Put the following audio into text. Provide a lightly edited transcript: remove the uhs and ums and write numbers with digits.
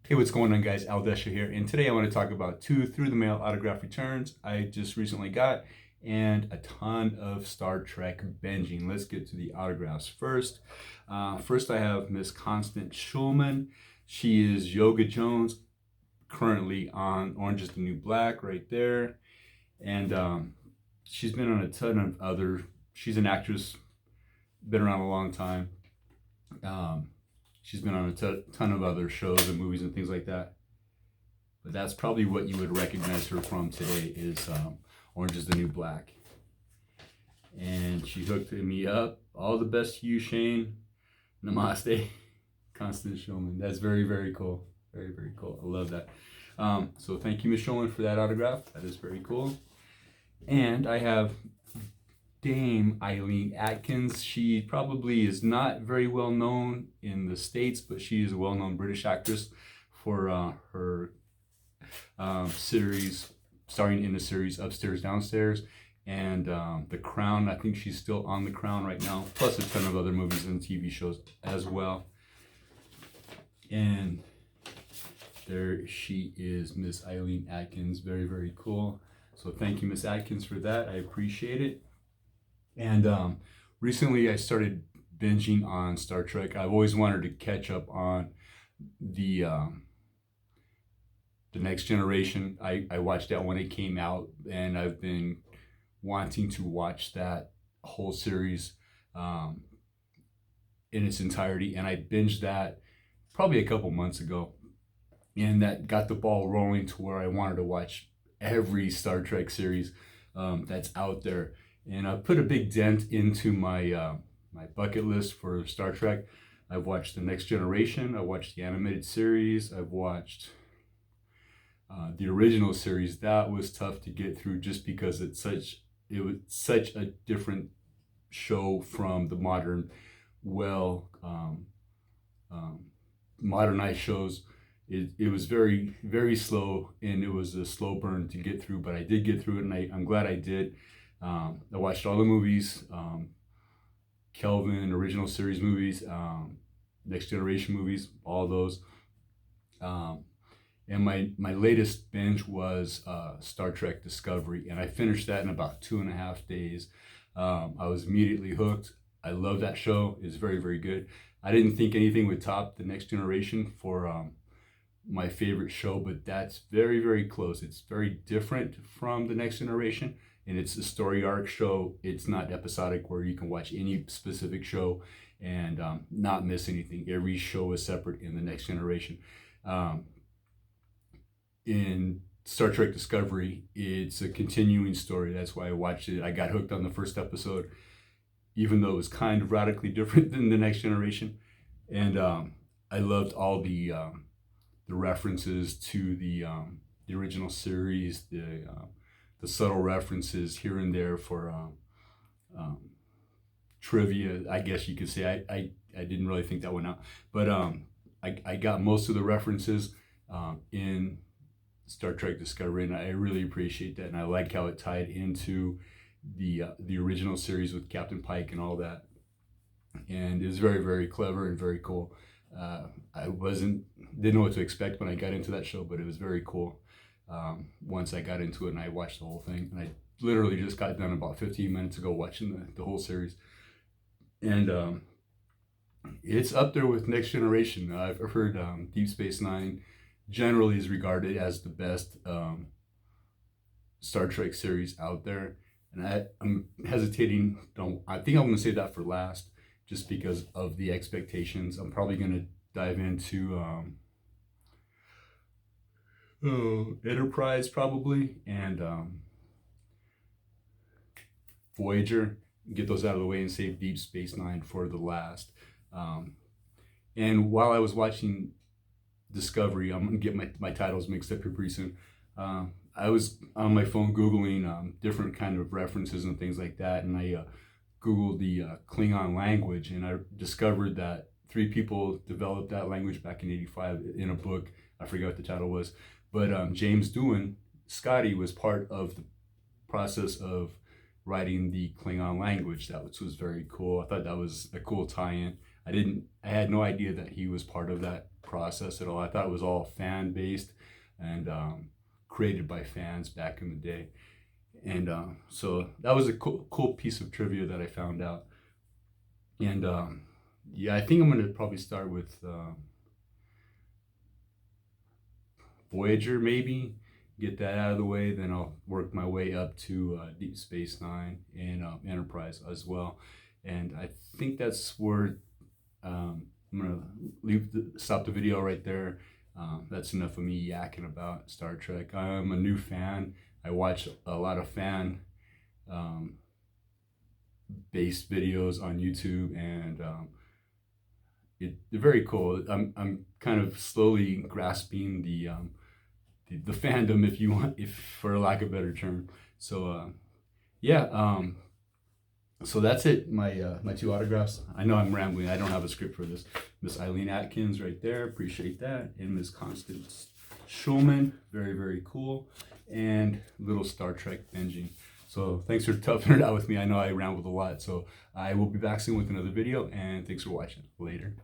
Hey, what's going on, guys? Aldesha here, and today I want to talk about two through the mail autograph returns I just recently got and a ton of Star Trek binging. Let's get to the autographs first. First, I have Miss Constance Schulman. She is Yoga Jones, currently on Orange is the New Black, right there. And she's been on a ton of other, she's an actress, been around a long time. Um, she's been on a ton of other shows and movies and things like that. But that's probably what you would recognize her from today is Orange is the New Black. And she hooked me up. All the best to you, Shane. Namaste. Constance Shulman. That's very, very cool. Very, very cool. I love that. So thank you, Miss Shulman, for that autograph. That is very cool. And I have Dame Eileen Atkins. She probably is not very well known in the States, but she is a well-known British actress for her series, starring in the series Upstairs, Downstairs, and The Crown. I think she's still on The Crown right now, plus a ton of other movies and TV shows as well. And there she is, Miss Eileen Atkins. Very, very cool. So thank you, Miss Atkins, for that. I appreciate it. And recently I started binging on Star Trek. I've always wanted to catch up on the Next Generation. I watched that when it came out, and I've been wanting to watch that whole series in its entirety. And I binged that probably a couple months ago, and that got the ball rolling to where I wanted to watch every Star Trek series that's out there. And I put a big dent into my my bucket list for Star Trek. I've watched The Next Generation. I watched the animated series. I've watched the original series. That was tough to get through just because it was such a different show from the modern, modernized shows. It was very, very slow, and it was a slow burn to get through, but I did get through it, and I'm glad I did. I watched all the movies, Kelvin, original series movies, Next Generation movies, all those. And my latest binge was Star Trek Discovery, and I finished that in about 2.5 days. I was immediately hooked. I love that show. It's very, very good. I didn't think anything would top The Next Generation for my favorite show, but that's very, very close. It's very different from The Next Generation, and it's a story arc show. It's not episodic where you can watch any specific show and not miss anything. Every show is separate in The Next Generation. In Star Trek Discovery, it's a continuing story. That's why I watched it. I got hooked on the first episode, even though it was kind of radically different than The Next Generation. And I loved all the references to the original series, the subtle references here and there for trivia, I guess you could say. I didn't really think that one out, but I got most of the references in Star Trek Discovery, and I really appreciate that, and I like how it tied into the original series with Captain Pike and all that. And it was very, very clever and very cool. I didn't know what to expect when I got into that show, but it was very cool once I got into it and I watched the whole thing. And I literally just got done about 15 minutes ago watching the whole series. And it's up there with Next Generation. I've heard Deep Space Nine generally is regarded as the best Star Trek series out there. And I'm hesitating. I think I'm going to save that for last, just because of the expectations. I'm probably going to dive into Enterprise probably, and Voyager. Get those out of the way and save Deep Space Nine for the last. And while I was watching Discovery, I'm going to get my titles mixed up here pretty soon. I was on my phone Googling different kind of references and things like that, and I Googled the Klingon language, and I discovered that 3 people developed that language back in '85 in a book. I forget what the title was, but James Doohan, Scotty, was part of the process of writing the Klingon language. That was very cool. I thought that was a cool tie-in. I had no idea that he was part of that process at all. I thought it was all fan based and created by fans back in the day. And so that was a cool piece of trivia that I found out. And yeah, I think I'm going to probably start with Voyager, maybe get that out of the way. Then I'll work my way up to Deep Space Nine and Enterprise as well. And I think that's where I'm gonna stop the video right there. That's enough of me yakking about Star Trek. I'm a new fan. I watch a lot of fan based videos on YouTube, and they're very cool. I'm kind of slowly grasping the fandom, if you want, if for lack of a better term. So yeah, so that's it. My two autographs. I know I'm rambling. I don't have a script for this. Miss Eileen Atkins right there, appreciate that, and Miss Constance Schulman, very cool, and little Star Trek binging. So thanks for toughing it out with me. I know I rambled a lot, so I will be back soon with another video, and thanks for watching. Later.